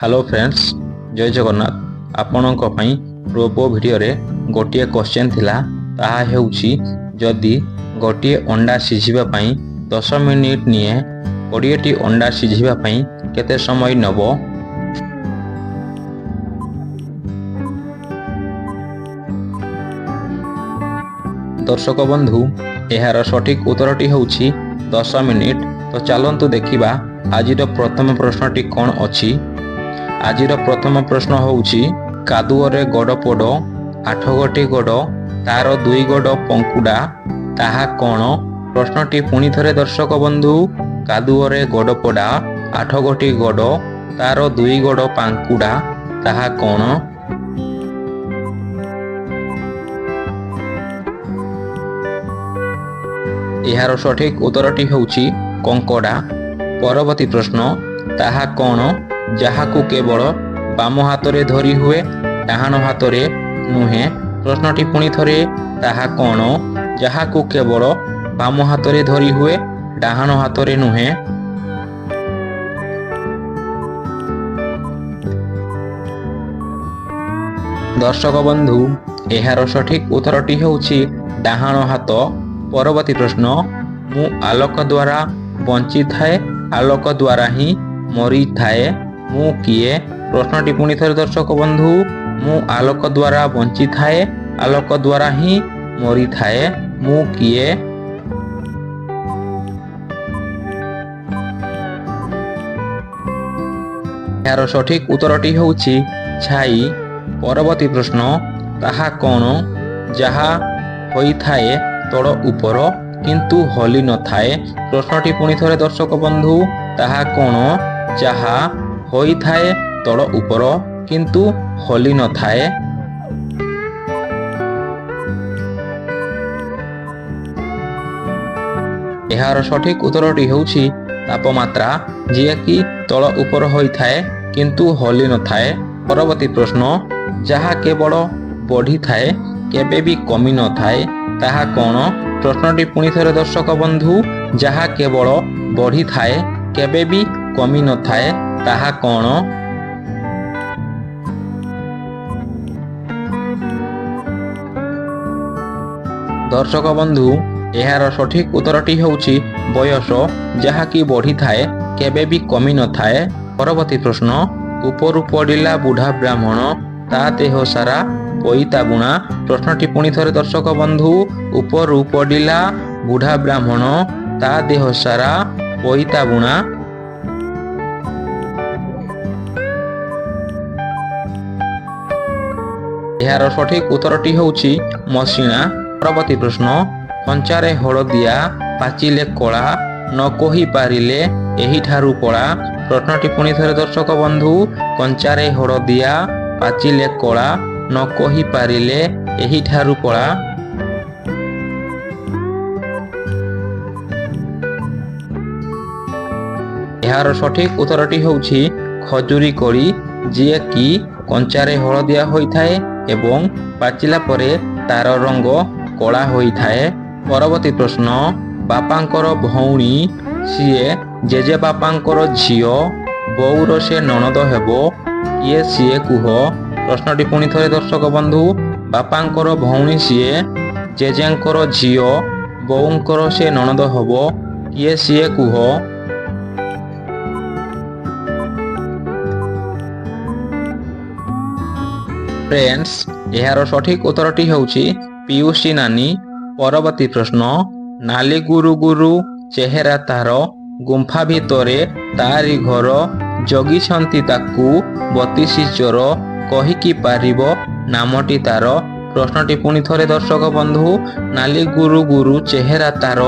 Hello friends, जय जगन्नाथ। आपणक पई robo video रे गोटे क्वेश्चन थिला। ताहा हेउची जदि गोटे अंडा सिझिबा पई 10 मिनिट निए 20 टी अंडा सिझिबा पई केते समय नबो। दर्शक बंधु, एहार सठिक उत्तरटी हेउची 10 मिनिट। तो चलंतु देखिबा आजिर प्रथम प्रश्नटी कोन अछि। आजिर प्रथम प्रश्न होउची कादुअरे गड़ पड़ 8 गोटी गड़ तार 2 गड़ पंकुड़ा ताहा कोण। प्रश्नटी पुणी थरे दर्शक बंधु, कादुअरे गड़ पड़ा 8 गोटी गड़ तार 2 गड़ पांकुड़ा ताहा कोण। एहार सठिक उत्तरटी होउची कंकड़ा। परवर्ती प्रश्न, ताहा कोण जहाकू केवल बाम हाथ रे धरी हुए डाहाण हाथ रे नुहे। प्रश्नटी पुणी थरे, ताहा कोण जहाकू केवल बाम हाथ रे धरी हुए डाहाण हाथ रे नुहे। दर्शक बंधु, एहार सठिक उत्तरटी हेउची डाहाण हाथ। परवर्ती प्रश्न, मु आलोक द्वारा बंची थाए आलोक द्वारा ही मरी थाए मु किए। प्रश्नटी पुणी थरे दर्शक बंधु, मु आलोक द्वारा बंची थाए आलोक द्वारा ही मरी थाए मु किए। यार सठिक उत्तरटी होउची छाई। परवर्ती प्रश्न, ताहा कोण जहा होई थाए तड़ उपर किंतु हली न थाए। प्रश्नटी पुणी थरे दर्शक बंधु, ताहा कोण जहा होई थाए तड़ उपर किंतु हली न थाए। एहार सठिक उत्तरटी होउची तापमात्रा, जिया कि तड़ उपर होई थाए किंतु हली न थाए। परवर्ती प्रश्न, जहा केवल बढ़ी थाए केबे भी कमी न थाए ताहा कोण। प्रश्नटी पुणी थरे दर्शक बंधु, जहा केवल बढ़ी थाए केबे भी कमी न थाए ताहा कोण। दर्शक बंधु, एहार सठिक उत्तरटी होउची बयस, जहा कि बढ़ी थाए केबे भी कमी न थाए। परवर्ती प्रश्न, उपरु पड़िला बुढ़ा ब्राह्मण ता देह सारा पईता बुणा। प्रश्नटी पुणी थरे दर्शक बंधु, उपरु पड़िला बुढ़ा ब्राह्मण ता देह सारा पईता बुणा। एहार सठिक उत्तरटी होउची मसिणा। परवर्ती प्रश्न, कंचारे हळदिया पाचिले कला न कहि पारिले एही ठारू पड़ा। प्रश्नटी पुणी थरे दर्शक बंधु, कंचारे हळदिया पाचिले कला न कहि पारिले एही ठारू पड़ा। एहार सठिक उत्तरटी होउची खजुरी कोड़ी, जिए कि कंचारे हळदिया होई थाए एवं पाचिला परे तार रंग कला होई थाए। परवर्ती प्रश्न, बापांकर भौणी सीए जेजे बापांकर झियो बौर से ननद हेबो किए सीए कुह। प्रश्नटी पुणी थरे दर्शक बंधु, बापांकर भौणी सीए जेजेंकर झियो बौंकर से ननद हेबो किए सीए कुह। फ्रेंड्स, एहार सठिक उत्तरटी हेउची पीयूषी नानी। परवर्ती प्रश्न, नाली गुरु गुरु चेहरा तार गुंफा भितरे तारी घर जगिछंती ताकू 32 चोर कहिकी पारिबो नामटी तार। प्रश्नटी पुणी थरे दर्शक बंधु, नाली गुरु गुरु चेहरा तार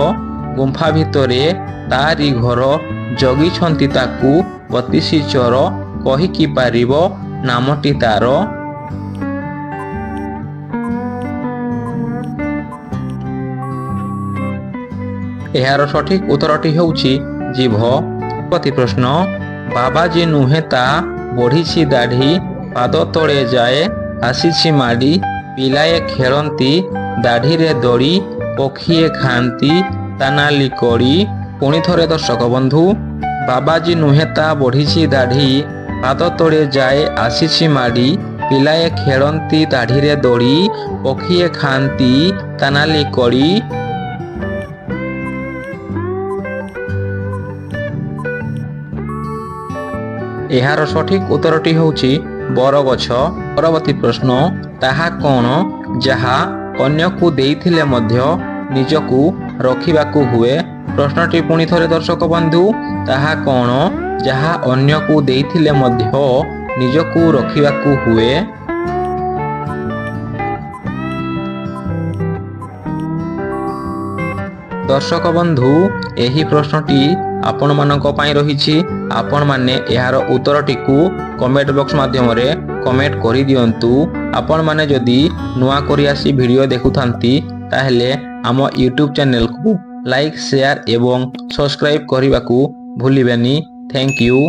गुंफा भितरे तारी घर जगिछंती ताकू 32 चोर कहिकी पारिबो नामटी तार। एहार सठिक उत्तरटी होउची जीभ। प्रति प्रश्न, बाबाजी नुहे ता बढ़ी दाढ़ी पाद तले जाए आसीछि माड़ी पिलाए खेलती दाढ़ी रे दड़ी पक्षीए खाती ता नाली कड़ी। पुणी थरे दर्शक बंधु, बाबाजी नुहे ता बढ़ी दाढ़ी ପାଦ ତଳେ ଯାଏ ଆସିଛି ମାଡ଼ି, ପିଲାଏ ଖେଳନ୍ତି ଦାଢ଼ିରେ ଦଡ଼ି, ପକ୍ଷୀଏ ଖାଆନ୍ତି ତା ନାଲି କଡ଼ି। ଏହାର ସଠିକ ଉତ୍ତରଟି ହେଉଛି ବରଗଛ। ପରବର୍ତ୍ତୀ ପ୍ରଶ୍ନ, ତାହା କ'ଣ ଯାହା ଅନ୍ୟକୁ ଦେଇଥିଲେ ମଧ୍ୟ ନିଜକୁ ରଖିବାକୁ ହୁଏ? ପ୍ରଶ୍ନଟି ପୁଣି ଥରେ ଦର୍ଶକ ବନ୍ଧୁ, ତାହା କ'ଣ ଯାହା ଅନ୍ୟକୁ ଦେଇଥିଲେ ମଧ୍ୟ ନିଜକୁ ରଖିବାକୁ ହୁଏ? ଦର୍ଶକ ବନ୍ଧୁ, ଏହି ପ୍ରଶ୍ନଟି ଆପଣମାନଙ୍କ ପାଇଁ ରହିଛି। ଆପଣମାନେ ଏହାର ଉତ୍ତରଟିକୁ କମେଣ୍ଟ ବକ୍ସ ମାଧ୍ୟମରେ କମେଣ୍ଟ କରିଦିଅନ୍ତୁ। ଆପଣମାନେ ଯଦି ନୂଆ କରି ଆସି ଭିଡ଼ିଓ ଦେଖୁଥାନ୍ତି ତାହେଲେ ଆମ ୟୁଟ୍ୟୁବ୍ ଚ୍ୟାନେଲକୁ ଲାଇକ୍, ସେୟାର ଏବଂ ସବସ୍କ୍ରାଇବ୍ କରିବାକୁ ଭୁଲିବେନି। Thank you.